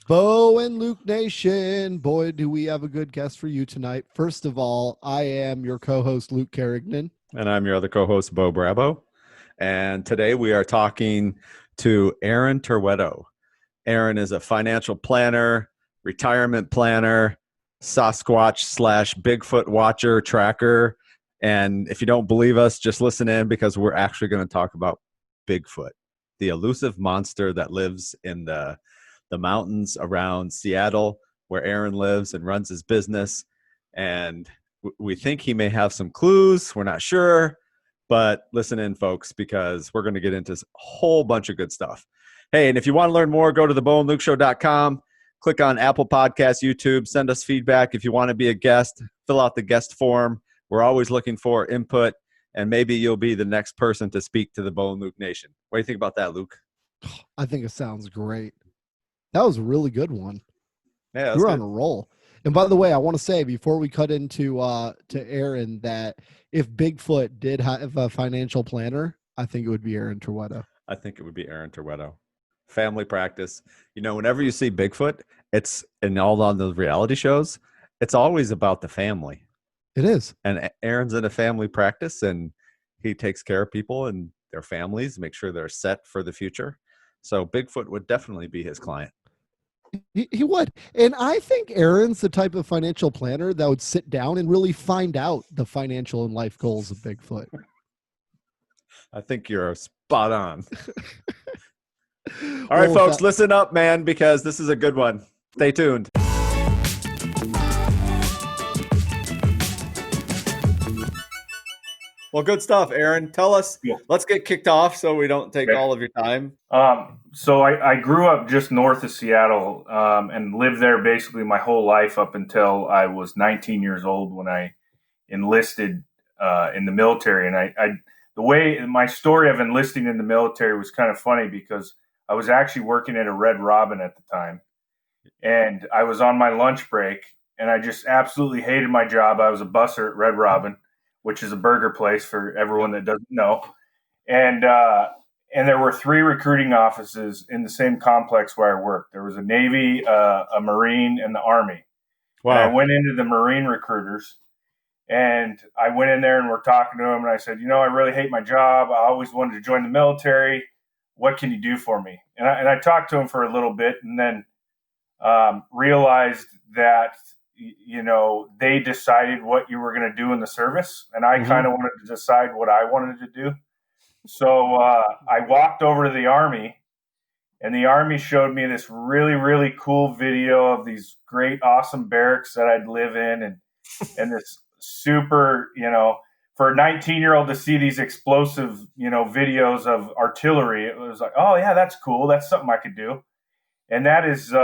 Bo and Luke Nation. Boy, do we have a good guest for you tonight. First of all, I am your co-host, Luke Carignan. And I'm your other co-host, Bo Bravo. And today we are talking to Aaron Terwedo. Aaron is a financial planner, retirement planner, Sasquatch / Bigfoot watcher, tracker. And if you don't believe us, just listen in because we're actually going to talk about Bigfoot, the elusive monster that lives in the mountains around Seattle, where Aaron lives and runs his business. And we think he may have some clues. We're not sure, but listen in, folks, because we're going to get into a whole bunch of good stuff. Hey, and if you want to learn more, go to theboandlukeshow.com, click on Apple Podcasts, YouTube, send us feedback. If you want to be a guest, fill out the guest form. We're always looking for input, and maybe you'll be the next person to speak to the Bo and Luke Nation. What do you think about that, Luke? I think it sounds great. That was a really good one. Yeah, You're on a roll. And by the way, I want to say before we cut into to Aaron that if Bigfoot did have a financial planner, I think it would be Aaron Terwedo. I think it would be Aaron Terwedo. Family practice. You know, whenever you see Bigfoot, it's in all on the reality shows, it's always about the family. It is. And Aaron's in a family practice, and he takes care of people and their families, make sure they're set for the future. So Bigfoot would definitely be his client. He would. And I think Aaron's the type of financial planner that would sit down and really find out the financial and life goals of Bigfoot. I think you're spot on. All right, folks, listen up, man, because this is a good one. Stay tuned. Well, good stuff, Aaron. Tell us, Let's get kicked off so we don't take all of your time. So I grew up just north of Seattle and lived there basically my whole life up until I was 19 years old when I enlisted in the military. And the way my story of enlisting in the military was kind of funny because I was actually working at a Red Robin at the time. And I was on my lunch break and I just absolutely hated my job. I was a busser at Red Robin, which is a burger place for everyone that doesn't know. And there were 3 recruiting offices in the same complex where I worked. There was a Navy, a Marine, and the Army. Wow. And I went into the Marine recruiters, and I went in there and we're talking to them, and I said, I really hate my job. I always wanted to join the military. What can you do for me? And I talked to him for a little bit, and then realized that they decided what you were going to do in the service, and I kind of wanted to decide what I wanted to do. So I walked over to the Army, and the Army showed me this really, really cool video of these great, awesome barracks that I'd live in, and this super, for a 19-year-old to see these explosive, videos of artillery, it was like, oh yeah, that's cool. That's something I could do. And that is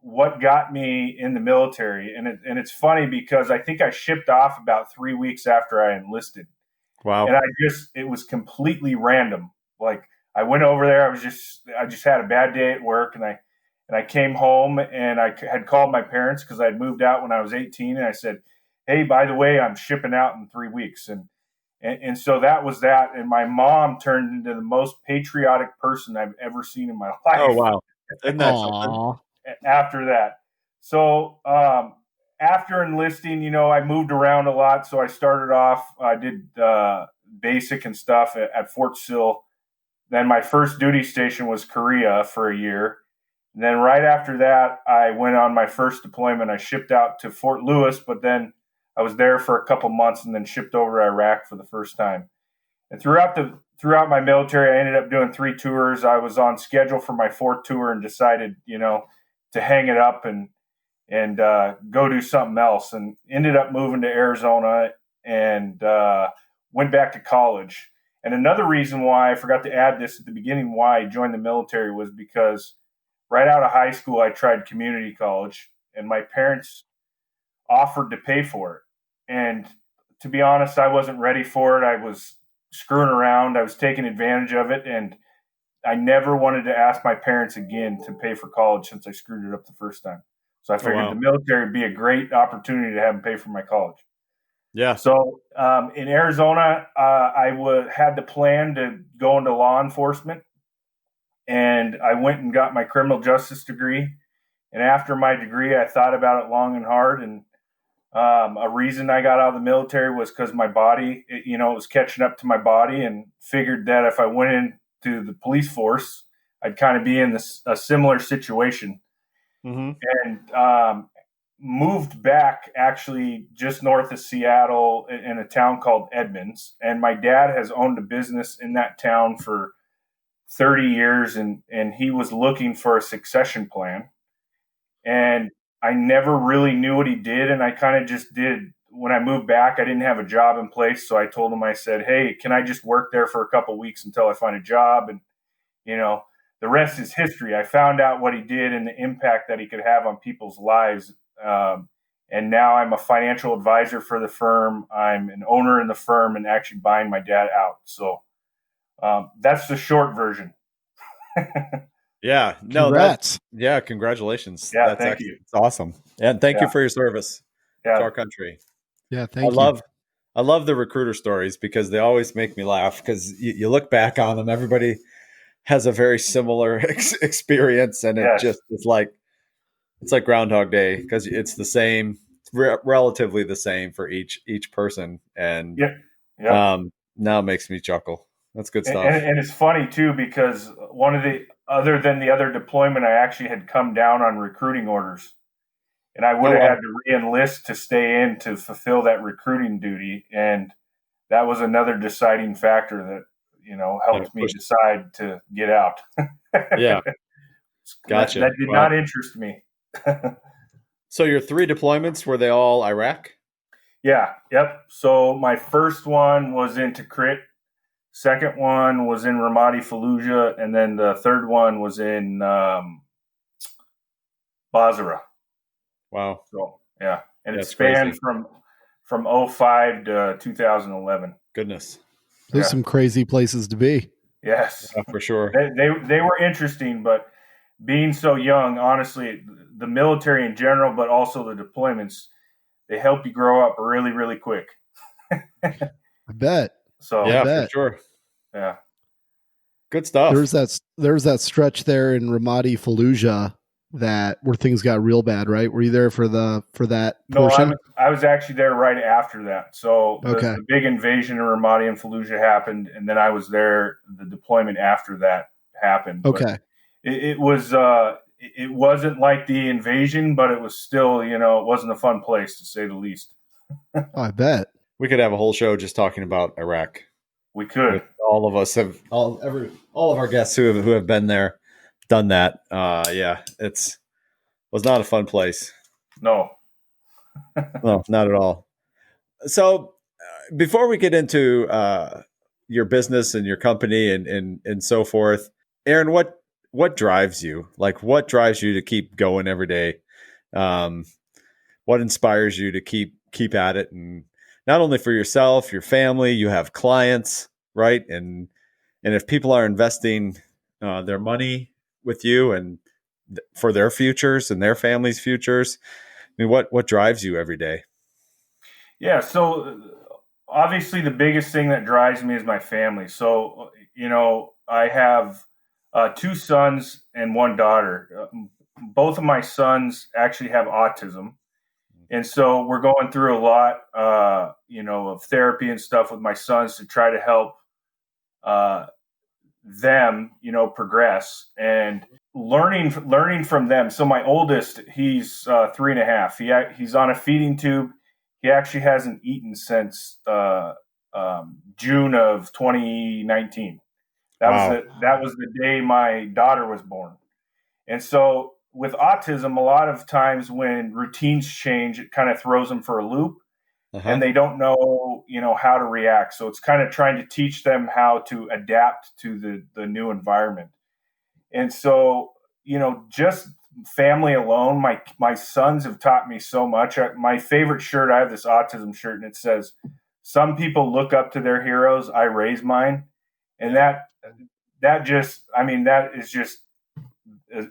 what got me in the military. And it's funny because I think I shipped off about 3 weeks after I enlisted. Wow. And it was completely random. Like I went over there, I just had a bad day at work, and I came home and I had called my parents because I'd moved out when I was 18, and I said, hey, by the way, I'm shipping out in 3 weeks. And so that was that. And my mom turned into the most patriotic person I've ever seen in my life. Oh, wow. Isn't that something? After that. So after enlisting, I moved around a lot. So I started off, I did basic and stuff at Fort Sill. Then my first duty station was Korea for a year. And then right after that, I went on my first deployment. I shipped out to Fort Lewis, but then I was there for a couple months and then shipped over to Iraq for the first time. And throughout my military, I ended up doing 3 tours. I was on schedule for my 4th tour and decided, to hang it up and go do something else, and ended up moving to Arizona and went back to college. And another reason why I forgot to add this at the beginning, why I joined the military, was because right out of high school, I tried community college, and my parents offered to pay for it. And to be honest, I wasn't ready for it. I was screwing around. I was taking advantage of it. And I never wanted to ask my parents again to pay for college since I screwed it up the first time. So I figured the military would be a great opportunity to have them pay for my college. Yeah. So in Arizona, I had the plan to go into law enforcement. And I went and got my criminal justice degree. And after my degree, I thought about it long and hard. And a reason I got out of the military was because my body, it was catching up to my body, and figured that if I went into the police force, I'd kind of be in a similar situation. Mm-hmm. And moved back actually just north of Seattle in a town called Edmonds. And my dad has owned a business in that town for 30 years, and he was looking for a succession plan. And I never really knew what he did, and I kind of just did. When I moved back, I didn't have a job in place, so I told him, I said, "Hey, can I just work there for a couple of weeks until I find a job?" And the rest is history. I found out what he did and the impact that he could have on people's lives. And now I'm a financial advisor for the firm. I'm an owner in the firm and actually buying my dad out. So that's the short version. Yeah. No, Congrats. congratulations. Yeah, That's thank you. It's awesome. And thank you for your service to our country. Yeah, thank you. I love the recruiter stories because they always make me laugh, because you look back on them, everybody has a very similar experience, and it just it's like Groundhog Day, because it's the same, relatively the same for each person. And now it makes me chuckle. That's good stuff. And it's funny too, because other than the other deployment, I actually had come down on recruiting orders, and I would have had to re-enlist to stay in to fulfill that recruiting duty. And that was another deciding factor that, helped me decide to get out. Yeah. Gotcha. That did not interest me. So your 3 deployments, were they all Iraq? Yeah. Yep. So my first one was in Tikrit. Second one was in Ramadi Fallujah, and then the third one was in Basra. Wow. So yeah, and it spanned from 2005 to 2011. Goodness. Those are some crazy places to be. Yes, for sure. They were interesting, but being so young, honestly, the military in general, but also the deployments, they help you grow up really, really quick. I bet. So yeah, for sure. Yeah. Good stuff. There's that stretch there in Ramadi Fallujah where things got real bad, right? Were you there for that portion? No, I was actually there right after that. So the big invasion in Ramadi and Fallujah happened, and then I was there. The deployment after that happened. Okay. It was it wasn't like the invasion, but it was still, it wasn't a fun place, to say the least. I bet. We could have a whole show just talking about Iraq. We could. All of us have all of our guests who have been there, done that. Yeah, was not a fun place. No. No, not at all. So before we get into your business and your company and so forth, Aaron, what drives you? Like, what drives you to keep going every day? What inspires you to keep at it? And not only for yourself, your family, you have clients, right? And if people are investing their money with you and for their futures and their families' futures, I mean, what drives you every day? Yeah. So obviously the biggest thing that drives me is my family. So, I have 2 sons and 1 daughter. Both of my sons actually have autism. And so we're going through a lot, of therapy and stuff with my sons to try to help them, progress and learning from them. So my oldest, he's 3.5. He's on a feeding tube. He actually hasn't eaten since June of 2019. That was the day my daughter was born. And so with autism, a lot of times when routines change, it kind of throws them for a loop. And they don't know, how to react. So it's kind of trying to teach them how to adapt to the new environment. And so, just family alone, my sons have taught me so much. My favorite shirt, I have this autism shirt, and it says, "Some people look up to their heroes. I raise mine." And that is just, with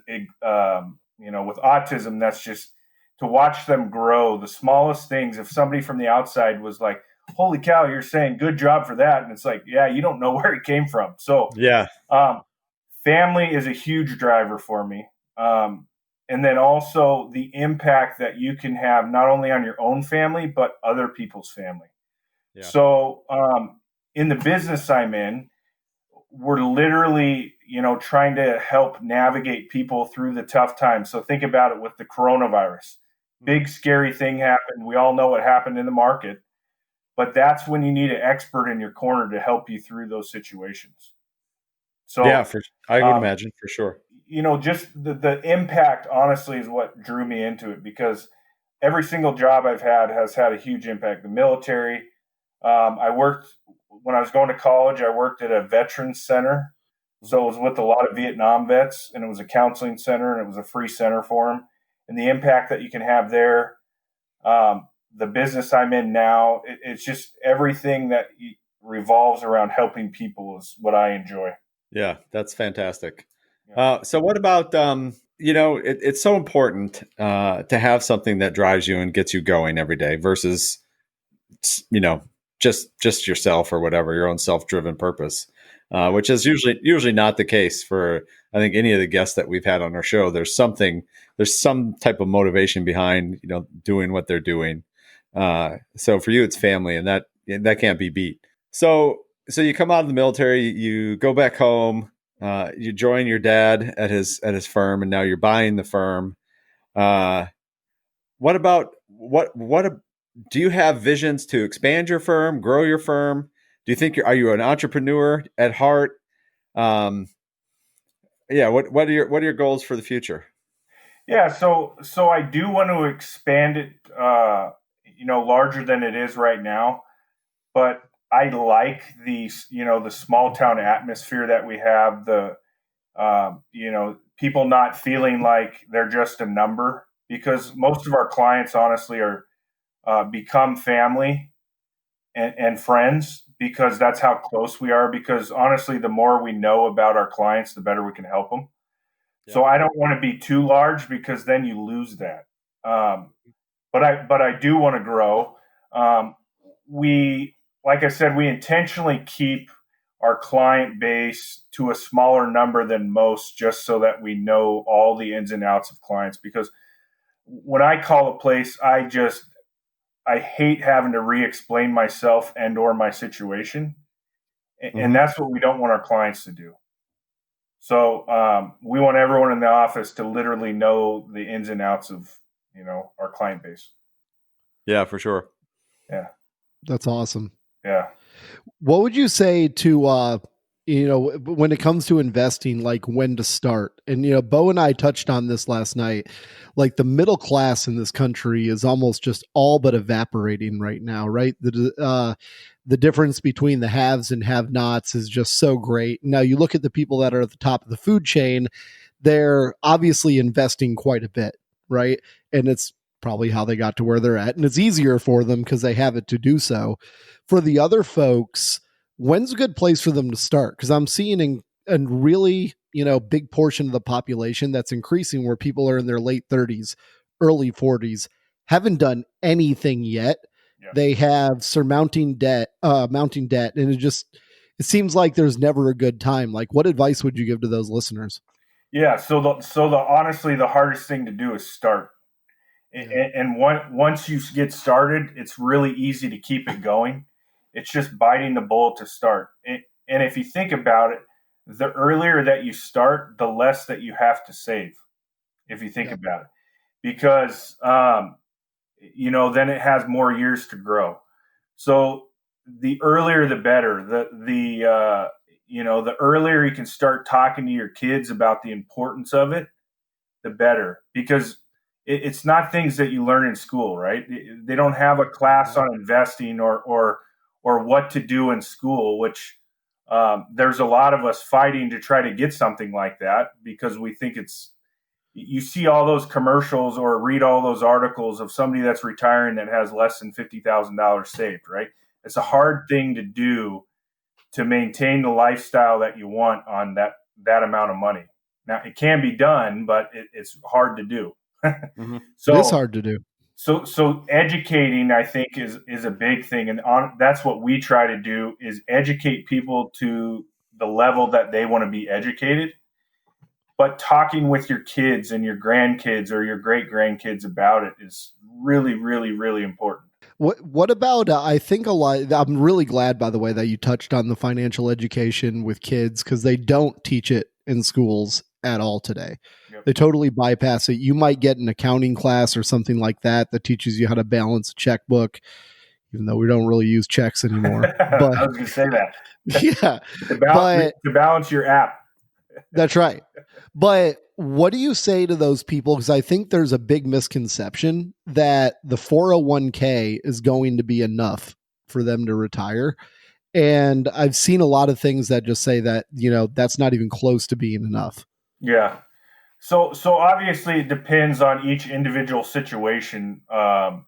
autism, that's just to watch them grow. The smallest things. If somebody from the outside was like, "Holy cow, you're saying good job for that," and it's like, yeah, you don't know where it came from. So yeah, family is a huge driver for me. and then also the impact that you can have not only on your own family, but other people's family. Yeah. So in the business I'm in, we're literally, trying to help navigate people through the tough times. So think about it with the coronavirus. Big, scary thing happened. We all know what happened in the market, but that's when you need an expert in your corner to help you through those situations. So yeah, I would imagine for sure. Just the impact, honestly, is what drew me into it, because every single job I've had has had a huge impact. The military, when I was going to college, I worked at a veterans center. So it was with a lot of Vietnam vets, and it was a counseling center, and it was a free center for them. And the impact that you can have there, the business I'm in now, it's just everything that revolves around helping people is what I enjoy. Yeah, that's fantastic. So what about, it's so important to have something that drives you and gets you going every day versus, just yourself or whatever, your own self-driven purpose, which is usually not the case for, I think, any of the guests that we've had on our show. There's some type of motivation behind, doing what they're doing. So for you, it's family, and that can't be beat. So you come out of the military, you go back home, you join your dad at his firm, and now you're buying the firm. What do you have visions to expand your firm, grow your firm? Do you think are you an entrepreneur at heart? What are your goals for the future? Yeah, so I do want to expand it, larger than it is right now, but I like the small town atmosphere that we have, people not feeling like they're just a number, because most of our clients honestly are become family and friends, because that's how close we are, because honestly, the more we know about our clients, the better we can help them. Yeah. So I don't want to be too large, because then you lose that. But I do want to grow. Like I said, we intentionally keep our client base to a smaller number than most, just so that we know all the ins and outs of clients. Because when I call a place, I hate having to re-explain myself and or my situation. And that's what we don't want our clients to do. So we want everyone in the office to literally know the ins and outs of, our client base. Yeah, for sure. Yeah. That's awesome. Yeah. What would you say to, when it comes to investing, like when to start? And, Bo and I touched on this last night. Like the middle class in this country is almost just all but evaporating right now, right? The difference between the haves and have-nots is just so great. Now you look at the people that are at the top of the food chain, they're obviously investing quite a bit, right? And it's probably how they got to where they're at. And it's easier for them because they have it to do so. For the other folks, when's a good place for them to start? Because I'm seeing a really, big portion of the population that's increasing, where people are in their late 30s, early 40s, haven't done anything yet. Yeah. They have mounting debt, and it seems like there's never a good time. Like, what advice would you give to those listeners? Yeah. So honestly, the hardest thing to do is start. Yeah. And once you get started, it's really easy to keep it going. It's just biting the bullet to start. And if you think about it, the earlier that you start, the less that you have to save, if you think about it. Because, then it has more years to grow. So the earlier, the better. The earlier you can start talking to your kids about the importance of it, the better. Because it's not things that you learn in school, right? They don't have a class on investing or what to do in school, which there's a lot of us fighting to try to get something like that, because we think you see all those commercials or read all those articles of somebody that's retiring that has less than $50,000 saved, right? It's a hard thing to do to maintain the lifestyle that you want on that amount of money. Now, it can be done, but it's hard to do. Mm-hmm. So it's hard to do. So educating, I think, is a big thing, and that's what we try to do, is educate people to the level that they want to be educated. but talking with your kids and your grandkids or your great grandkids about it is really, really, really important. What about, I think a lot, I'm really glad, by the way, that you touched on the financial education with kids, because they don't teach it in schools at all today. Yep. They totally bypass it. You might get an accounting class or something like that that teaches you how to balance a checkbook, even though we don't really use checks anymore. But I was going to say that. yeah, To balance your app. That's right. But what do you say to those people? Because I think there's a big misconception that the 401k is going to be enough for them to retire. And I've seen a lot of things that just say that, that's not even close to being enough. Yeah. So obviously it depends on each individual situation. But,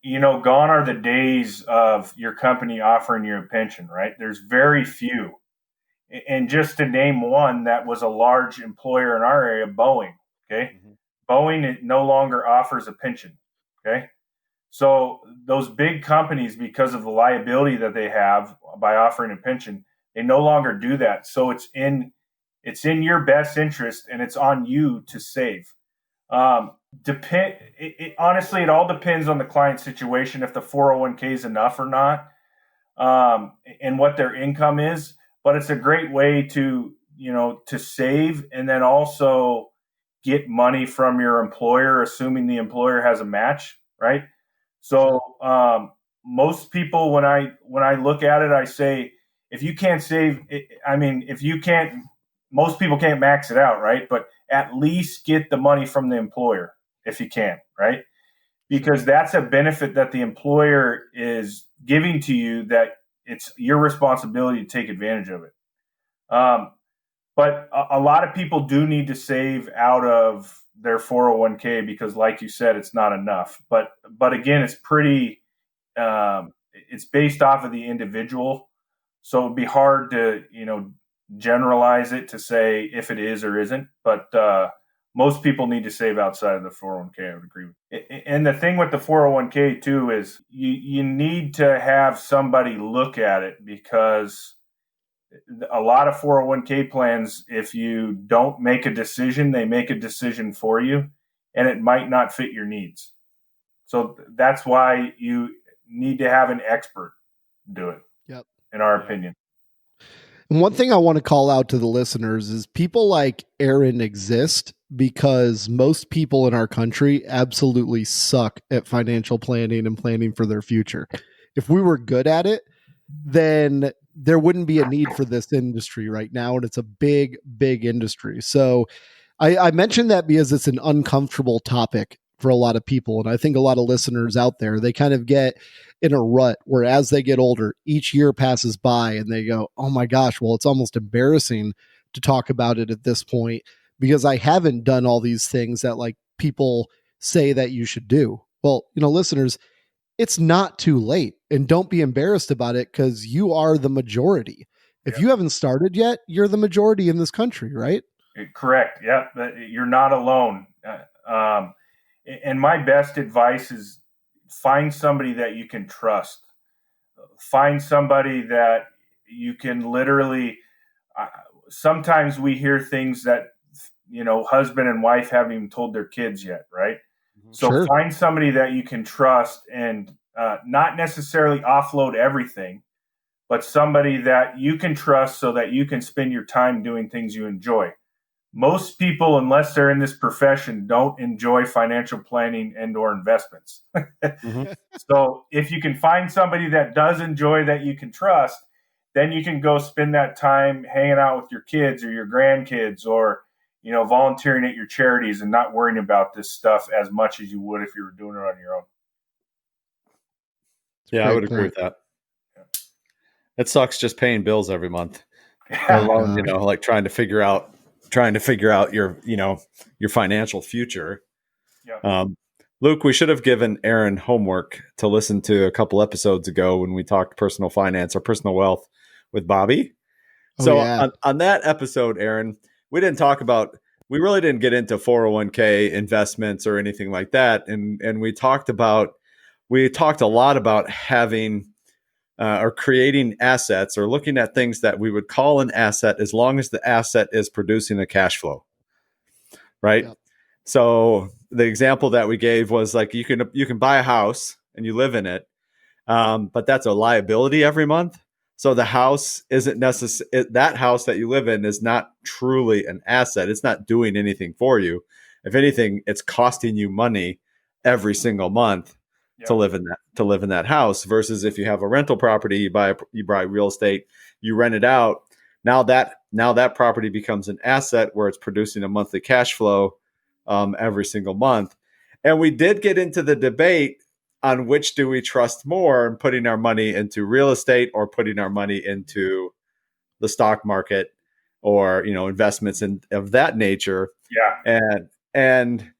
gone are the days of your company offering you a pension, right? There's very few. And just to name one that was a large employer in our area, Boeing. Okay. Mm-hmm. Boeing no longer offers a pension. Okay. So those big companies, because of the liability that they have by offering a pension, they no longer do that. So it's in your best interest, and it's on you to save. Honestly, it all depends on the client situation, if the 401k is enough or not, and what their income is. But it's a great way to save, and then also get money from your employer, assuming the employer has a match, right? So most people, when I look at it, I say, if you can't save, most people can't max it out, right? But at least get the money from the employer if you can, right? Because that's a benefit that the employer is giving to you, that it's your responsibility to take advantage of it. But a lot of people do need to save out of their 401k because, like you said, it's not enough. But again, it's pretty, it's based off of the individual. So it'd be hard to, generalize it to say if it is or isn't. But most people need to save outside of the 401k. I would agree with. And the thing with the 401k too is you need to have somebody look at it, because a lot of 401k plans, if you don't make a decision, they make a decision for you, and it might not fit your needs. So that's why you need to have an expert do it. Yep. In our opinion. And one thing I want to call out to the listeners is people like Aaron exist because most people in our country absolutely suck at financial planning and planning for their future. If we were good at it, then there wouldn't be a need for this industry right now. And it's a big, big industry. So I mentioned that because it's an uncomfortable topic for a lot of people. And I think a lot of listeners out there, they kind of get in a rut where as they get older, each year passes by and they go, oh my gosh, well, it's almost embarrassing to talk about it at this point because I haven't done all these things that like people say that you should do. Well, listeners, it's not too late, and don't be embarrassed about it because you are the majority. If you haven't started yet, you're the majority in this country, right? Correct. Yeah. You're not alone. And my best advice is find somebody that you can trust. Find somebody that you can literally, sometimes we hear things that, husband and wife haven't even told their kids yet, right? So sure. Find somebody that you can trust and not necessarily offload everything, but somebody that you can trust so that you can spend your time doing things you enjoy. Most people, unless they're in this profession, don't enjoy financial planning and or investments. Mm-hmm. So if you can find somebody that does enjoy, that you can trust, then you can go spend that time hanging out with your kids or your grandkids, or volunteering at your charities and not worrying about this stuff as much as you would if you were doing it on your own. Yeah, I would agree with that. Yeah. It sucks just paying bills every month. Alone, like trying to figure out your, your financial future. Yeah. Luke, we should have given Aaron homework to listen to a couple episodes ago when we talked personal finance or personal wealth with Bobby. So yeah. on that episode, Aaron, we really didn't get into 401k investments or anything like that. And we talked a lot about having or creating assets or looking at things that we would call an asset as long as the asset is producing a cash flow, right? Yep. So the example that we gave was like you can buy a house and you live in it, but that's a liability every month. So the house isn't necessary. That house that you live in is not truly an asset. It's not doing anything for you. If anything, it's costing you money every single month to live in that house. Versus if you have a rental property, you buy real estate, you rent it out. Now that property becomes an asset where it's producing a monthly cash flow every single month. And we did get into the debate on which do we trust more, and putting our money into real estate or putting our money into the stock market or investments of that nature. Yeah. And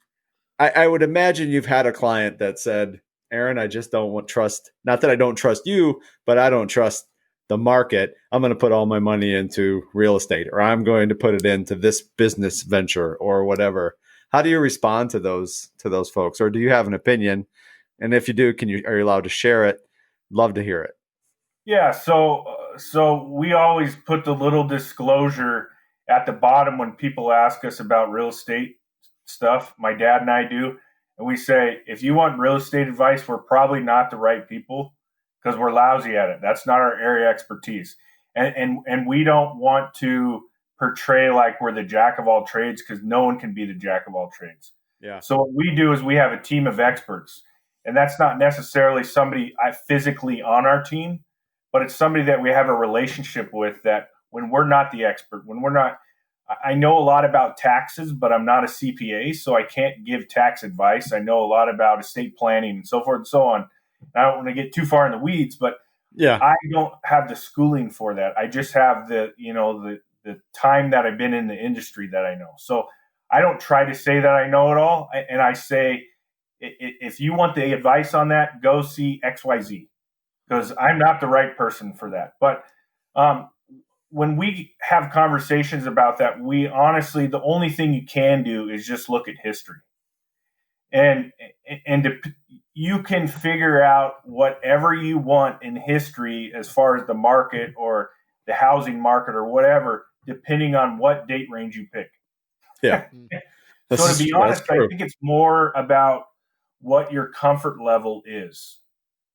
I would imagine you've had a client that said, Aaron, I just don't trust, not that I don't trust you, but I don't trust the market. I'm going to put all my money into real estate, or I'm going to put it into this business venture or whatever. How do you respond to those folks? Or do you have an opinion? And if you do, are you allowed to share it? Love to hear it. Yeah. So we always put the little disclosure at the bottom when people ask us about real estate stuff. My dad and I do. And we say, if you want real estate advice, we're probably not the right people because we're lousy at it. That's not our area of expertise. And we don't want to portray like we're the jack of all trades, because no one can be the jack of all trades. Yeah. So what we do is we have a team of experts. And that's not necessarily somebody physically on our team, but it's somebody that we have a relationship with, that when we're not the expert, I know a lot about taxes, but I'm not a CPA, so I can't give tax advice. I know a lot about estate planning and so forth and so on. I don't want to get too far in the weeds, but yeah, I don't have the schooling for that. I just have the time that I've been in the industry that I know. So I don't try to say that I know it all. And I say, if you want the advice on that, go see XYZ, because I'm not the right person for that. But when we have conversations about that, we honestly, the only thing you can do is just look at history. And you can figure out whatever you want in history as far as the market or the housing market or whatever, depending on what date range you pick. Yeah. So to be honest, I think it's more about what your comfort level is,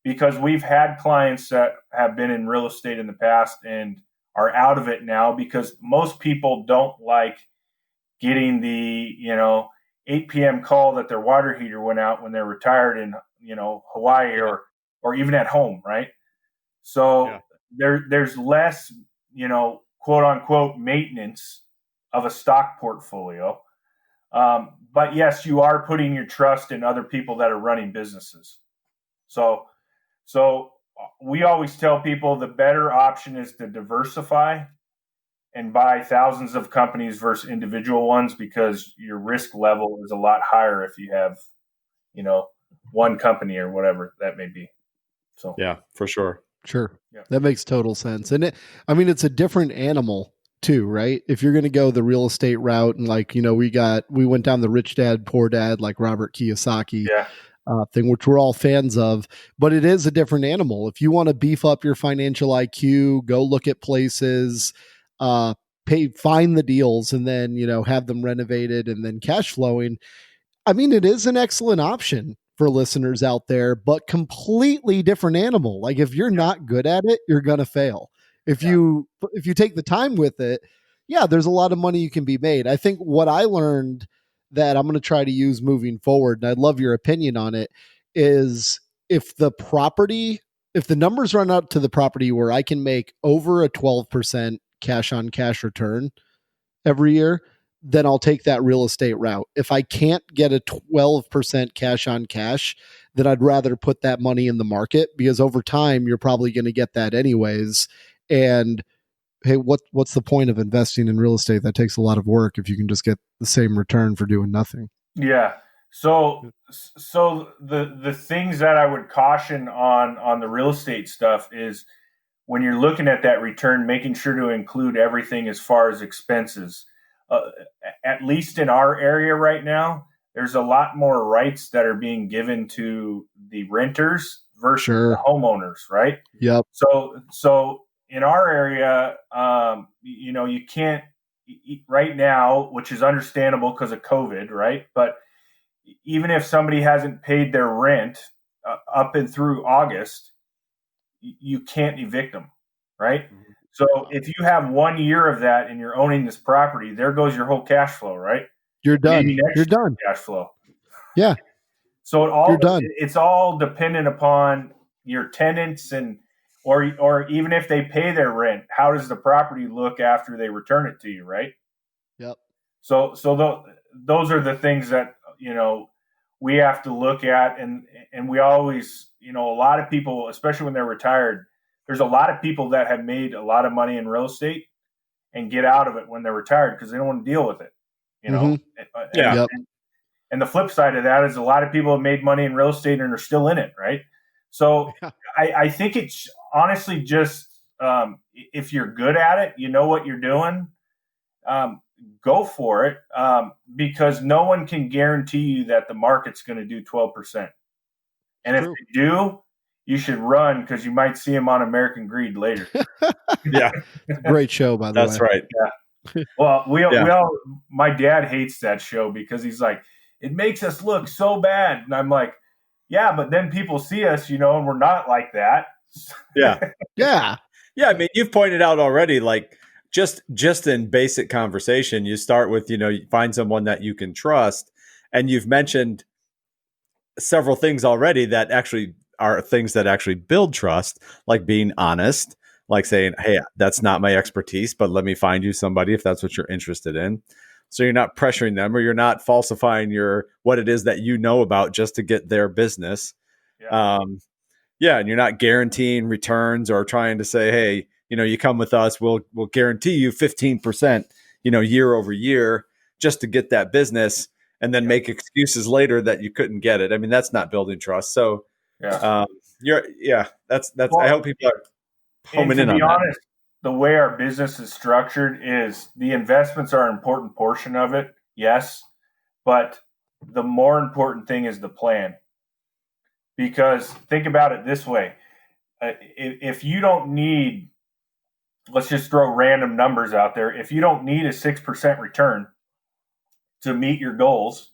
because we've had clients that have been in real estate in the past and are out of it now, because most people don't like getting the 8 p.m. call that their water heater went out when they're retired in Hawaii or even at home, right? So there's less quote unquote maintenance of a stock portfolio. But yes, you are putting your trust in other people that are running businesses. So we always tell people the better option is to diversify and buy thousands of companies versus individual ones, because your risk level is a lot higher if you have, one company or whatever that may be. So yeah, for sure. Sure. Yeah. That makes total sense. And it's a different animal too, right? If you're going to go the real estate route and we went down the rich dad, poor dad, like Robert Kiyosaki thing, which we're all fans of, but it is a different animal. If you want to beef up your financial IQ, go look at places, find the deals, and then, have them renovated and then cash flowing. It is an excellent option for listeners out there, but completely different animal. Like if you're not good at it, you're going to fail. If you take the time with it, there's a lot of money you can be made. I think what I learned that I'm going to try to use moving forward, and I'd love your opinion on it, is if the numbers run up to the property where I can make over a 12% cash on cash return every year, then I'll take that real estate route. If I can't get a 12% cash on cash, then I'd rather put that money in the market, because over time you're probably going to get that anyways. And hey, what's the point of investing in real estate? That takes a lot of work if you can just get the same return for doing nothing. Yeah. So the things that I would caution on the real estate stuff is, when you're looking at that return, making sure to include everything as far as expenses. At least in our area right now, there's a lot more rights that are being given to the renters versus Sure. the homeowners, right? Yep. So in our area, you can't right now, which is understandable because of COVID, right? But even if somebody hasn't paid their rent up and through August, you can't evict them, right? So if you have 1 year of that and you're owning this property, there goes your whole cash flow, right? You're done. Maybe next You're year done. cash flow. Yeah. So You're done. it's all dependent upon your tenants or even if they pay their rent, how does the property look after they return it to you, right? Yep. So those are the things that we have to look at, and we always, a lot of people, especially when they're retired, there's a lot of people that have made a lot of money in real estate and get out of it when they're retired because they don't want to deal with it. Yeah. Yep. And the flip side of that is a lot of people have made money in real estate and are still in it, right? So I think it's honestly just if you're good at it, you know what you're doing, go for it, because no one can guarantee you that the market's going to do 12%. And if they do, you should run because you might see them on American Greed later. Yeah. It's a great show, by the way. That's right. Yeah. Well, we all, my dad hates that show because he's like, it makes us look so bad. And I'm like, yeah, but then people see us, and we're not like that. Yeah. Yeah. Yeah. I mean, you've pointed out already, like just in basic conversation, you start with, you find someone that you can trust. And you've mentioned several things already that actually are things that actually build trust, like being honest, like saying, hey, that's not my expertise, but let me find you somebody if that's what you're interested in. So you're not pressuring them, or you're not falsifying what it is that you know about just to get their business. Yeah. And you're not guaranteeing returns or trying to say, hey, you come with us, we'll guarantee you 15%, year over year just to get that business, and then make excuses later that you couldn't get it. I mean, that's not building trust. So that's I hope people are homing in on that. To be honest, the way our business is structured is the investments are an important portion of it, yes, but the more important thing is the plan. Because think about it this way. If you don't need, let's just throw random numbers out there. If you don't need a 6% return to meet your goals,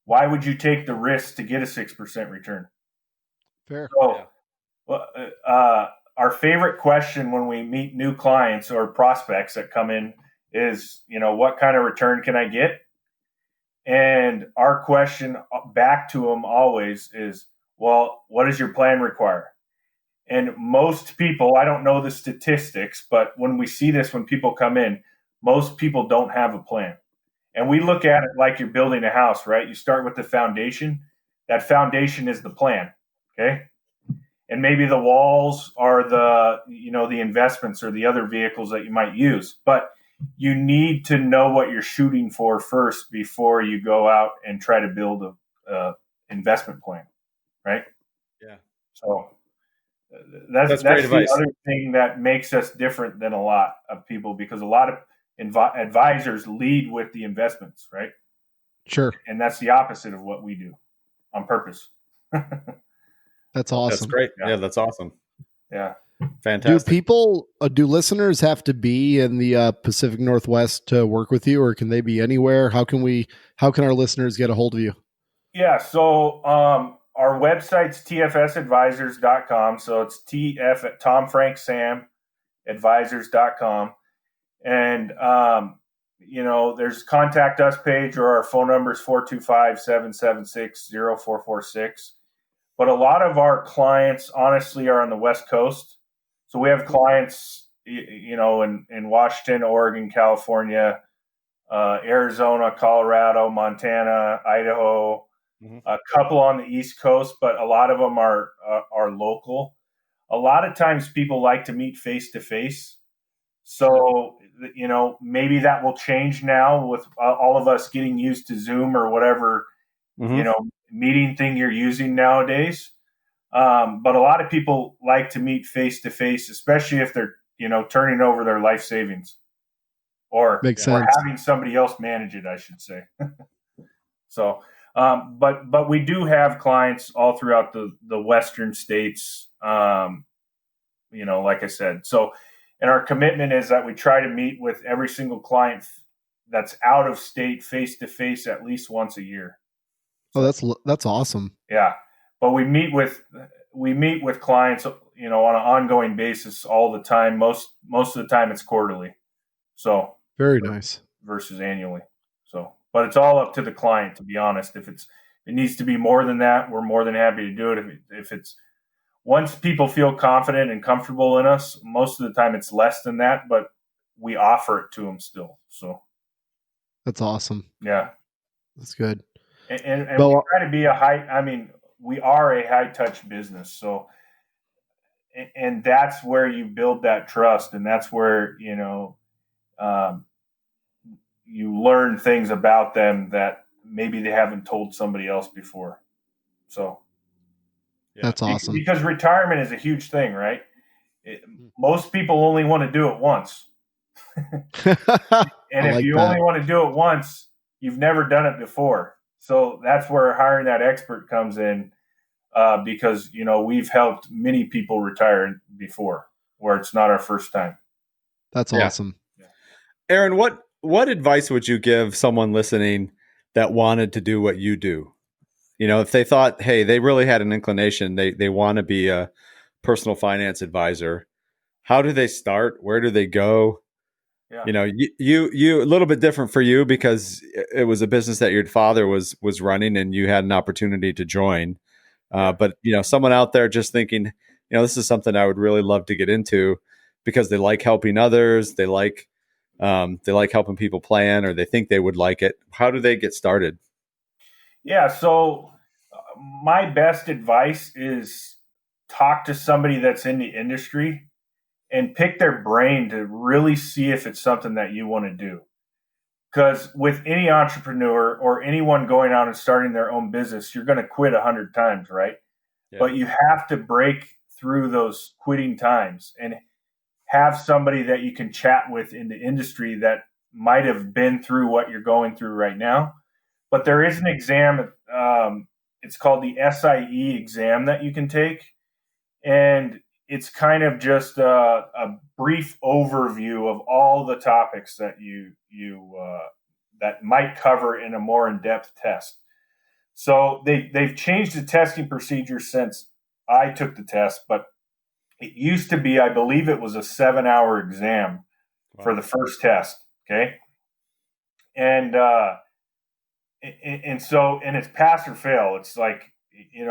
why would you take the risk to get a 6% return? Fair. So, our favorite question when we meet new clients or prospects that come in is, what kind of return can I get? And our question back to them always is, well, what does your plan require? And most people, I don't know the statistics, but when we see this, when people come in, most people don't have a plan. And we look at it like you're building a house, right? You start with the foundation. That foundation is the plan. Okay. And maybe the walls are the investments or the other vehicles that you might use. But you need to know what you're shooting for first before you go out and try to build a investment plan, right? Yeah. So that's great the advice. other thing that makes us different than a lot of people, because a lot of advisors lead with the investments, right? Sure. And that's the opposite of what we do on purpose. That's awesome. That's great. Yeah, that's awesome. Yeah. Fantastic. Do listeners have to be in the Pacific Northwest to work with you, or can they be anywhere? How can our listeners get a hold of you? Yeah. So, our website's tfsadvisors.com. So it's Tom Frank Sam advisors.com. And, there's contact us page, or our phone number is 425-776-0446. But a lot of our clients honestly are on the West Coast. So we have clients, in Washington, Oregon, California, Arizona, Colorado, Montana, Idaho, a couple on the East Coast, but a lot of them are local. A lot of times people like to meet face to face. So, maybe that will change now with all of us getting used to Zoom or whatever, meeting thing you're using nowadays. But a lot of people like to meet face to face, especially if they're, turning over their life savings or Makes sense. having somebody else manage it, I should say. So, But we do have clients all throughout the Western states, like I said. So, and our commitment is that we try to meet with every single client that's out of state face to face at least once a year. So, that's awesome. Yeah, but we meet with clients, on an ongoing basis all the time. Most of the time, it's quarterly. So very nice versus annually. So, but it's all up to the client, to be honest. If it needs to be more than that, we're more than happy to do it. If it's once people feel confident and comfortable in us, most of the time it's less than that, but we offer it to them still. So that's awesome. Yeah, that's good. And we try to be we are a high touch business. So, and that's where you build that trust, and that's where, you learn things about them that maybe they haven't told somebody else before. So that's awesome. Because retirement is a huge thing, right? Most people only want to do it once. And if you only want to do it once, you've never done it before. So that's where hiring that expert comes in, because, we've helped many people retire before where it's not our first time. That's awesome. Yeah. Aaron, what advice would you give someone listening that wanted to do what you do? If they thought, hey, they really had an inclination, they want to be a personal finance advisor. How do they start? Where do they go? Yeah. You a little bit different for you because it was a business that your father was running and you had an opportunity to join. But someone out there just thinking, this is something I would really love to get into because they like helping others. They like helping people plan, or they think they would like it. How do they get started? Yeah. So my best advice is talk to somebody that's in the industry and pick their brain to really see if it's something that you want to do. Because with any entrepreneur or anyone going out and starting their own business, you're going to quit 100 times, right? Yeah. But you have to break through those quitting times and have somebody that you can chat with in the industry that might have been through what you're going through right now. But there is an exam, it's called the SIE exam that you can take. And it's kind of just a brief overview of all the topics that you that might cover in a more in-depth test. So they've changed the testing procedure since I took the test, but it used to be, I believe it was a 7-hour exam for the first test. Okay. And so it's pass or fail. It's like, you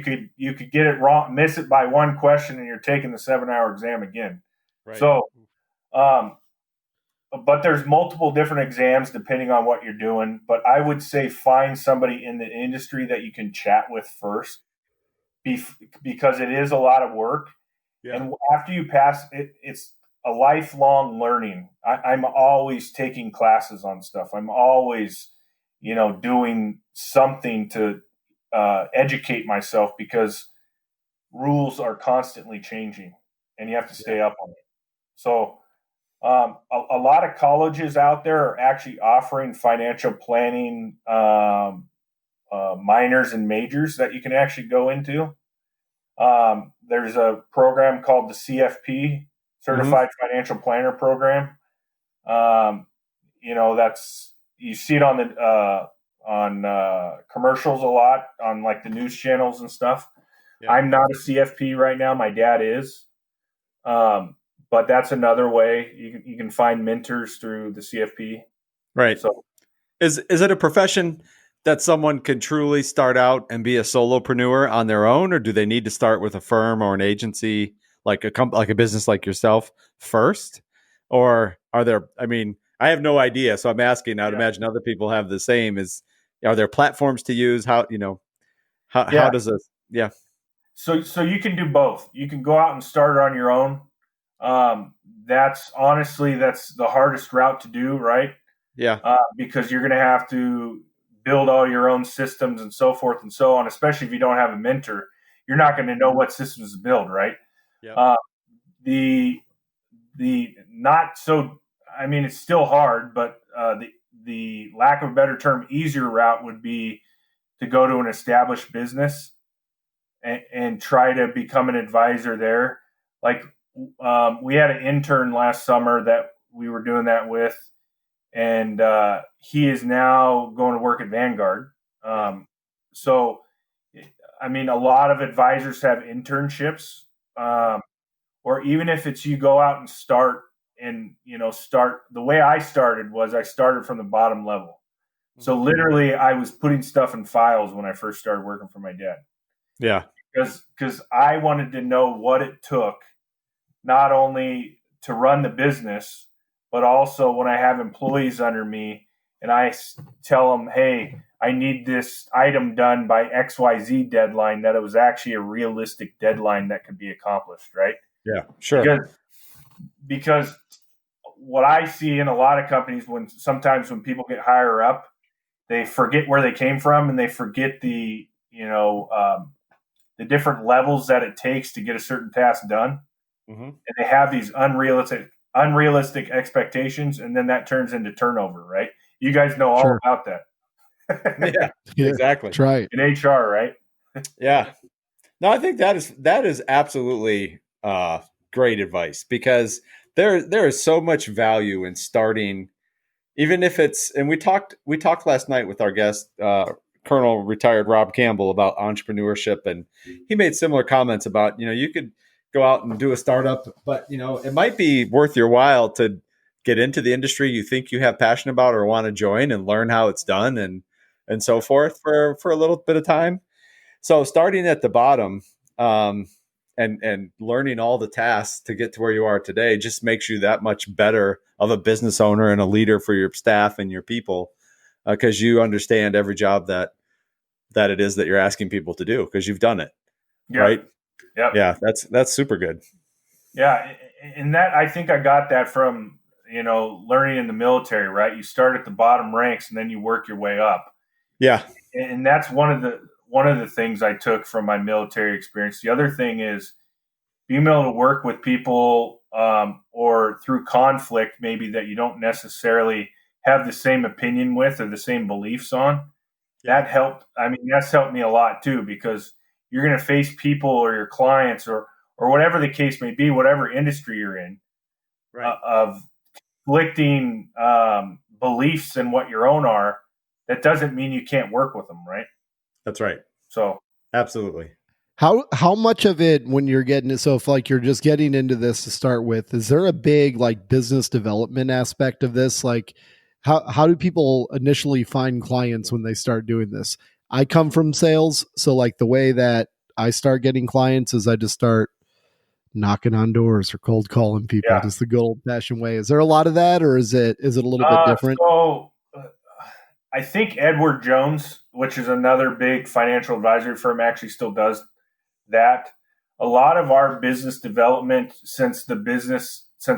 could get it wrong, miss it by one question, and you're taking the 7-hour exam again. Right. So, but there's multiple different exams depending on what you're doing. But I would say find somebody in the industry that you can chat with first, because it is a lot of work. Yeah. And after you pass it, it's a lifelong learning. I'm always taking classes on stuff. I'm always, doing something to educate myself, because rules are constantly changing and you have to stay up on it. So a lot of colleges out there are actually offering financial planning minors and majors that you can actually go into. There's a program called the CFP, Certified Financial Planner Program. That's, you see it on commercials a lot on like the news channels and stuff. Yeah. I'm not a CFP right now. My dad is. But that's another way you can find mentors through the CFP. Right. So is it a profession that someone can truly start out and be a solopreneur on their own, or do they need to start with a firm or an agency, like a business like yourself first? Or are there, I have no idea. So I'm asking, I'd imagine other people have the same. Are there platforms to use? How does this? Yeah. So you can do both. You can go out and start it on your own. That's the hardest route to do, right? Yeah. Because you're going to have to build all your own systems and so forth and so on, especially if you don't have a mentor. You're not going to know what systems to build, right? Yeah. The not so, it's still hard, but the lack of a better term, easier route would be to go to an established business and try to become an advisor there. Like we had an intern last summer that we were doing that with, and he is now going to work at Vanguard. So, I mean, a lot of advisors have internships, or even if it's you go out and start. And, the way I started was I started from the bottom level. So literally I was putting stuff in files when I first started working for my dad. Yeah. Because I wanted to know what it took, not only to run the business, but also when I have employees under me and I tell them, hey, I need this item done by XYZ deadline, that it was actually a realistic deadline that could be accomplished, right? Yeah, sure. Because what I see in a lot of companies, sometimes when people get higher up, they forget where they came from and they forget the different levels that it takes to get a certain task done. Mm-hmm. And they have these unrealistic expectations, and then that turns into turnover, right? You guys know all about that. Yeah, exactly. That's right. In HR, right? Yeah. No, I think that is absolutely great advice, because there is so much value in starting, even if it's, and we talked last night with our guest, Colonel retired Rob Campbell, about entrepreneurship, and he made similar comments about, you could go out and do a startup, but it might be worth your while to get into the industry you think you have passion about or want to join and learn how it's done and so forth for a little bit of time. So starting at the bottom, and learning all the tasks to get to where you are today just makes you that much better of a business owner and a leader for your staff and your people, because you understand every job that it is that you're asking people to do, because you've done it. Yeah. Right. Yeah. Yeah. That's super good. Yeah. And that, I think I got that from, learning in the military, right? You start at the bottom ranks and then you work your way up. Yeah. And that's one of the things I took from my military experience. The other thing is being able to work with people, or through conflict, maybe that you don't necessarily have the same opinion with or the same beliefs on. That helped. I mean, that's helped me a lot too, because you're going to face people or your clients or whatever the case may be, whatever industry you're in, right, of conflicting beliefs and what your own are. That doesn't mean you can't work with them, right? That's right. So absolutely. How much of it, when you're getting it, so if like you're just getting into this to start with, is there a big like business development aspect of this? Like how do people initially find clients when they start doing this? I come from sales, so like the way that I start getting clients is I just start knocking on doors or cold calling people, just the good old fashioned way. Is there a lot of that, or is it a little bit different? So I think Edward Jones, which is another big financial advisory firm, actually still does that. A lot of our business development, since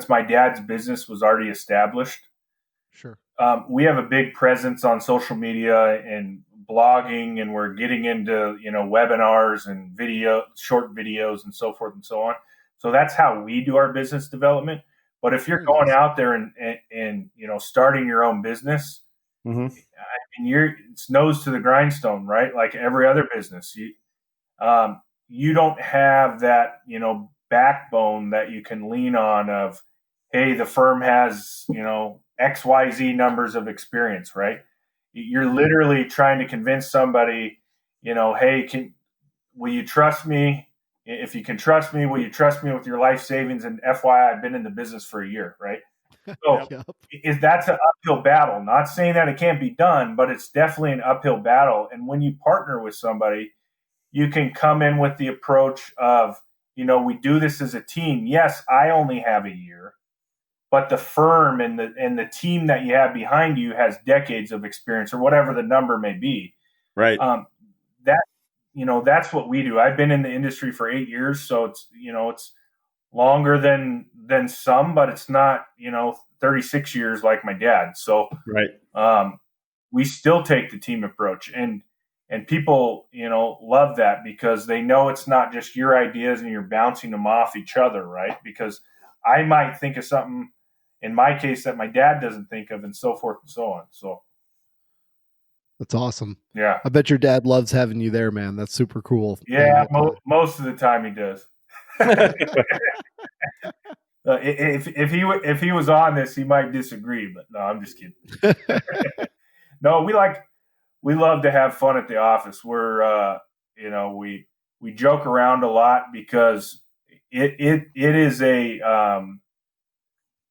my dad's business was already established, sure, we have a big presence on social media and blogging, and we're getting into webinars and short videos and so forth and so on. So that's how we do our business development. But if you're going out there and starting your own business, I mean, it's nose to the grindstone, right? Like every other business, you don't have that, backbone that you can lean on of, hey, the firm has, XYZ numbers of experience, right? You're literally trying to convince somebody, hey, will you trust me? If you can trust me, will you trust me with your life savings? And FYI, I've been in the business for a year, right? So that's an uphill battle. Not saying that it can't be done, but it's definitely an uphill battle. And when you partner with somebody, you can come in with the approach of, we do this as a team. Yes, I only have a year, but the firm and the team that you have behind you has decades of experience, or whatever the number may be. Right. That's what we do. I've been in the industry for 8 years, so it's longer than some, but it's not 36 years like my dad. So right. We still take the team approach, and people love that, because they know it's not just your ideas and you're bouncing them off each other, right? Because I might think of something in my case that my dad doesn't think of, and so forth and so on. So That's awesome. yeah, I bet your dad loves having you there, man. That's super cool. yeah. Most of the time he does. If he was on this, he might disagree, but no, I'm just kidding. No, we love to have fun at the office. We're we joke around a lot because it is a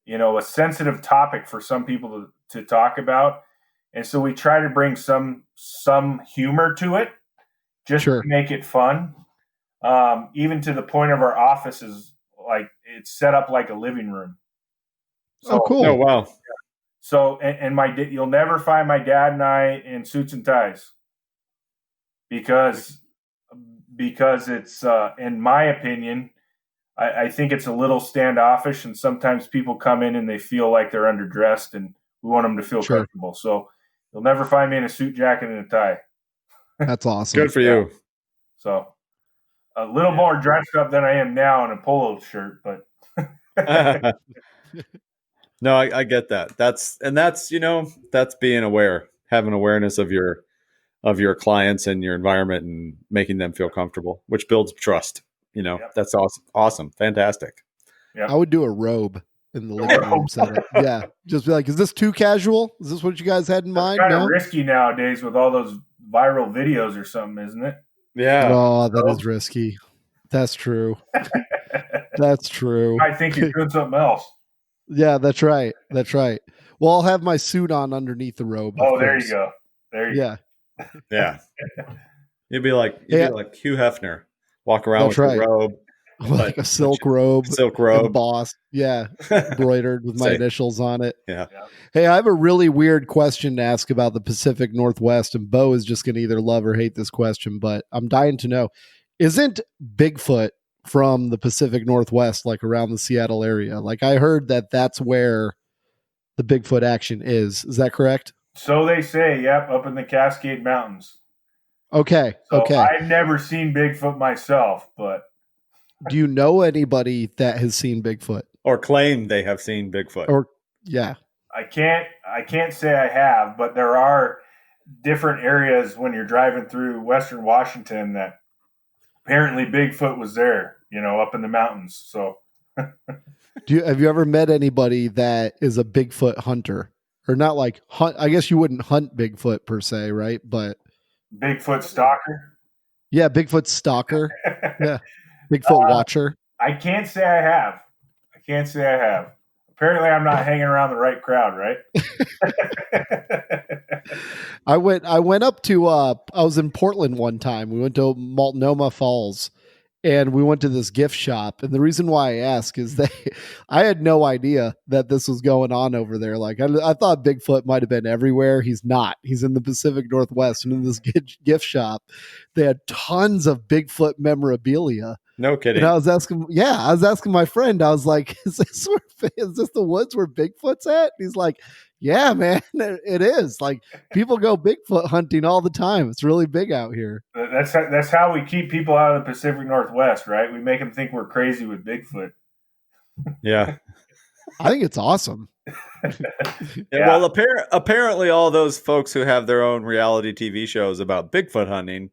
a sensitive topic for some people to talk about, and so we try to bring some humor to it, just to make it fun. Even to the point of our office is like it's set up like a living room. So, cool. Oh, wow. So, and you'll never find my dad and I in suits and ties because it's, in my opinion, I think it's a little standoffish, and sometimes people come in and they feel like they're underdressed, and we want them to feel comfortable. So you'll never find me in a suit jacket and a tie. That's awesome. Good for you. So a little more dressed up than I am now in a polo shirt, but no, I get that. That's being aware, having awareness of your clients and your environment and making them feel comfortable, which builds trust. That's awesome. Fantastic. Yep. I would do a robe in the living room setup. Yeah. Just be like, is this too casual? Is this what you guys had in mind? Kind of risky nowadays with all those viral videos or something, isn't it? Yeah. Oh, that is risky. That's true. That's true. I think you're doing something else. Yeah, that's right. That's right. Well, I'll have my suit on underneath the robe. Oh, there you go. There you go. Yeah. You'd be like Hugh Hefner, walk around with a robe. Like a silk robe. Embossed. Yeah. Embroidered with my initials on it. Yeah. Hey, I have a really weird question to ask about the Pacific Northwest, and Bo is just going to either love or hate this question, but I'm dying to know. Isn't Bigfoot from the Pacific Northwest, like around the Seattle area? Like I heard that's where the Bigfoot action is. Is that correct? So they say, yep, up in the Cascade Mountains. Okay. So okay. I've never seen Bigfoot myself, but do you know anybody that has seen Bigfoot or claim they have seen Bigfoot? Or yeah, I can't say I have, but there are different areas when you're driving through Western Washington that apparently Bigfoot was there, up in the mountains. So have you ever met anybody that is a Bigfoot hunter? Or not like hunt? I guess you wouldn't hunt Bigfoot per se, right? But Bigfoot stalker. Yeah, Bigfoot stalker. Yeah, Bigfoot watcher. I can't say I have. Apparently, I'm not hanging around the right crowd, right? I went up to. I was in Portland one time. We went to Multnomah Falls. And we went to this gift shop. And the reason why I ask is I had no idea that this was going on over there. Like I thought Bigfoot might've been everywhere. He's not. He's in the Pacific Northwest. And in this gift shop, they had tons of Bigfoot memorabilia. No kidding. And I was asking my friend, I was like, is this the woods where Bigfoot's at? And he's like, yeah, man, it is. Like people go Bigfoot hunting all the time. It's really big out here. That's how we keep people out of the Pacific Northwest, right? We make them think we're crazy with Bigfoot. Yeah. I think it's awesome. Yeah. Well, apparently all those folks who have their own reality TV shows about Bigfoot hunting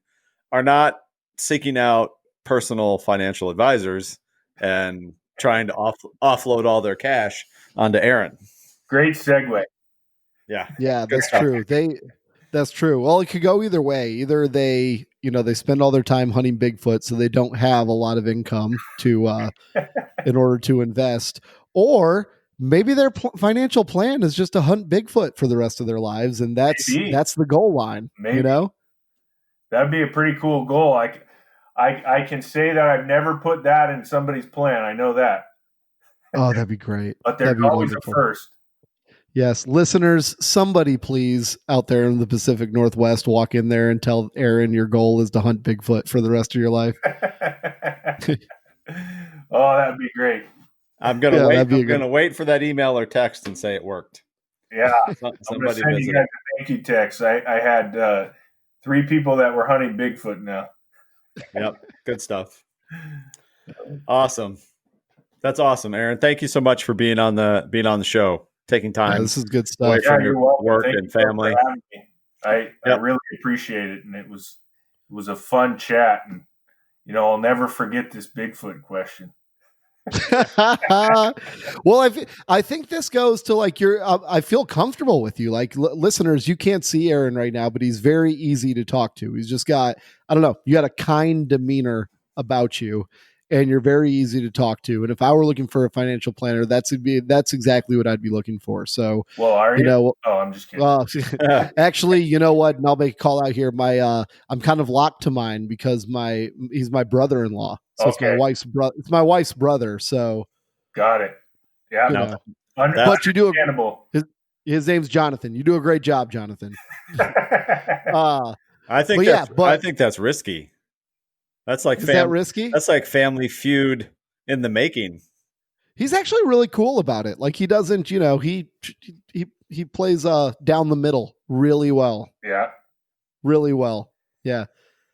are not seeking out personal financial advisors and trying to offload all their cash onto Aaron. Great segue. Yeah, that's true. That's true. Well, it could go either way. Either they spend all their time hunting Bigfoot, so they don't have a lot of income to in order to invest, or maybe their financial plan is just to hunt Bigfoot for the rest of their lives, and that's the goal line. Maybe. That'd be a pretty cool goal. I can say that I've never put that in somebody's plan. I know that. Oh, that'd be great. But there's always a first. Yes, listeners, somebody please out there in the Pacific Northwest walk in there and tell Aaron your goal is to hunt Bigfoot for the rest of your life. Oh, that'd be great. I'm gonna wait for that email or text and say it worked. Yeah, I'm gonna send you guys a thank you text. I had 3 people that were hunting Bigfoot now. Yep, good stuff. Awesome. That's awesome, Aaron. Thank you so much for being on the show, taking time This is good away stuff. from your you're welcome. work Thank and you for family. having me. I really appreciate it, and it was a fun chat, and I'll never forget this Bigfoot question. Well, I think this goes to like I feel comfortable with you. Like listeners, you can't see Aaron right now, but he's very easy to talk to. He's just got, I don't know, you got a kind demeanor about you, and you're very easy to talk to. And if I were looking for a financial planner, that's exactly what I'd be looking for. So, Well, are you? know, Oh, I'm just kidding. actually, you know what? And I'll make a call out here. I'm kind of locked to mine because he's my brother-in-law. So Okay. It's my wife's brother. So got it. Yeah. No. But you do understandable. His name's Jonathan. You do a great job, Jonathan. I think that's risky. That's like that risky? That's like Family Feud in the making. He's actually really cool about it. Like he doesn't, he plays down the middle really well. Yeah. Really well. Yeah.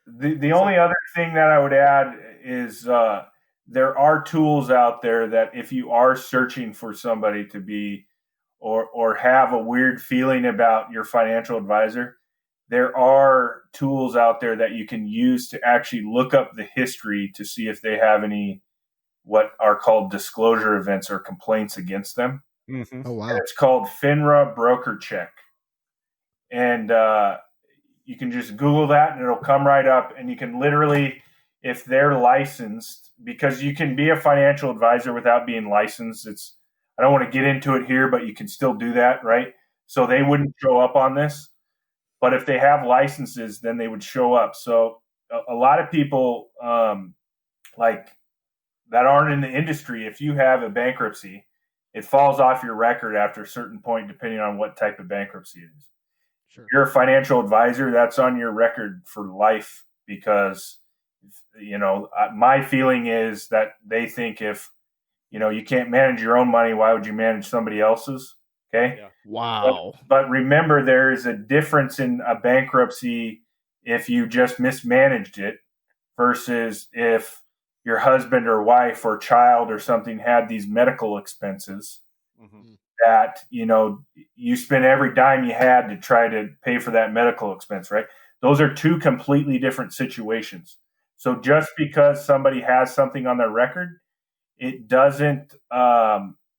The only other thing that I would add is there are tools out there that if you are searching for somebody to be or have a weird feeling about your financial advisor, there are tools out there that you can use to actually look up the history to see if they have any what are called disclosure events or complaints against them. Mm-hmm. Oh, wow. And it's called FINRA broker check. And you can just Google that and it'll come right up. And you can literally, if they're licensed, because you can be a financial advisor without being licensed. I don't want to get into it here, but you can still do that, right? So they wouldn't show up on this. But if they have licenses, then they would show up. So a lot of people like that aren't in the industry, if you have a bankruptcy, it falls off your record after a certain point, depending on what type of bankruptcy it is. Sure. If you're a financial advisor, that's on your record for life because, my feeling is that they think if, you can't manage your own money, why would you manage somebody else's? Okay. Yeah. Wow. But remember, there is a difference in a bankruptcy if you just mismanaged it versus if your husband or wife or child or something had these medical expenses that, you spent every dime you had to try to pay for that medical expense, right? Those are two completely different situations. So just because somebody has something on their record, it doesn't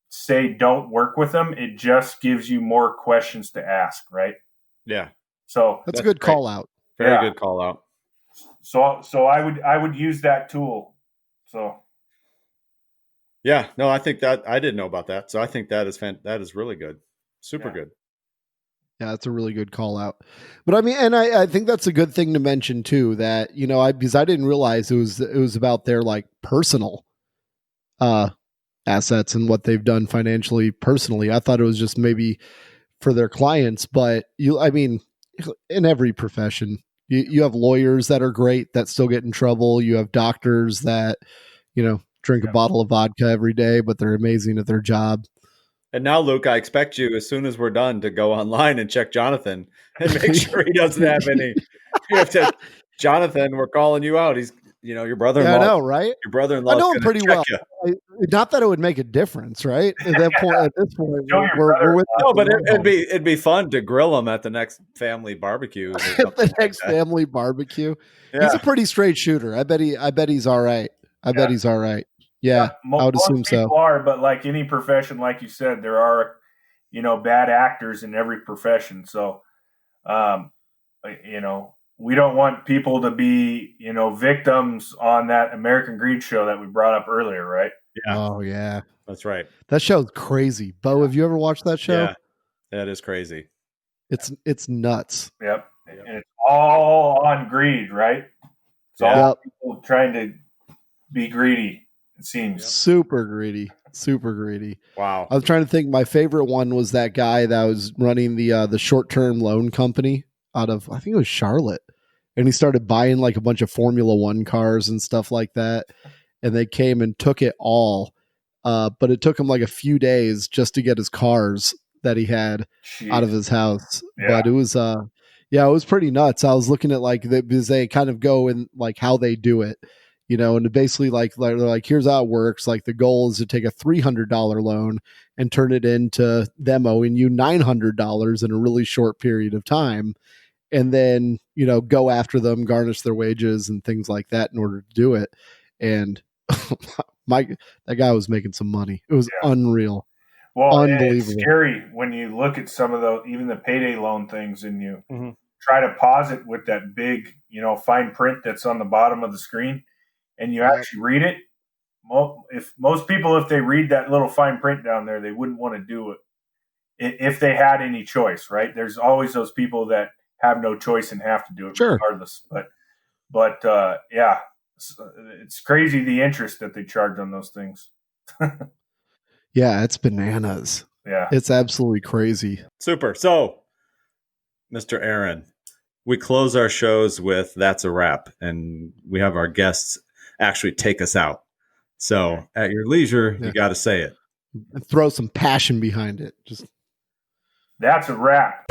say don't work with them. It just gives you more questions to ask, right? Yeah. So that's a good great. call out. Very good call out. So I would use that tool. So yeah, no, I think that I didn't know about that. So I think that is really good. Super good. Yeah, that's a really good call out. But I mean, and I think that's a good thing to mention too, that, because I didn't realize it was about their like personal assets and what they've done financially personally. I thought it was just maybe for their clients, but in every profession, you have lawyers that are great that still get in trouble. You have doctors that, drink a bottle of vodka every day, but they're amazing at their job. And now, Luke, I expect you, as soon as we're done, to go online and check Jonathan and make sure he doesn't have any. You have to, Jonathan, we're calling you out. He's, your brother-in-law. Yeah, I know, right? Your brother-in-law. I know him pretty well. Not that it would make a difference, right? At this point, we're with. No, but it'd be fun to grill him at the next family barbecue. The next family barbecue. Yeah. He's a pretty straight shooter. I bet he's all right. I bet he's all right. Yeah, I would assume so. People are, but like any profession, like you said, there are, bad actors in every profession. So, we don't want people to be, victims on that American Greed show that we brought up earlier, right? Yeah. Oh yeah, that's right. That show's crazy. Bo, have you ever watched that show? Yeah, that is crazy. It's nuts. Yep, and it's all on greed, right? It's all people trying to be greedy. It seems super greedy. Wow. I was trying to think. My favorite one was that guy that was running the short-term loan company out of, I think it was Charlotte, and he started buying like a bunch of Formula One cars and stuff like that. And they came and took it all, but it took him like a few days just to get his cars that he had out of his house. Yeah. But it was it was pretty nuts. I was looking at like because they kind of go in like how they do it. And basically they're like, here's how it works. Like the goal is to take a $300 loan and turn it into them owing you $900 in a really short period of time. And then, go after them, garnish their wages and things like that in order to do it. And that guy was making some money. It was unreal. Well, unbelievable. It's scary when you look at some of even the payday loan things and you try to pause it with that big, fine print that's on the bottom of the screen and you actually read it. If most people, if they read that little fine print down there, they wouldn't want to do it if they had any choice, right? There's always those people that have no choice and have to do it regardless. But yeah, it's crazy the interest that they charge on those things. Yeah, it's bananas. Yeah. It's absolutely crazy. Super. So, Mr. Aaron, we close our shows with That's a Wrap, and we have our guests actually take us out. So, at your leisure, you got to say it. And throw some passion behind it. Just That's a wrap.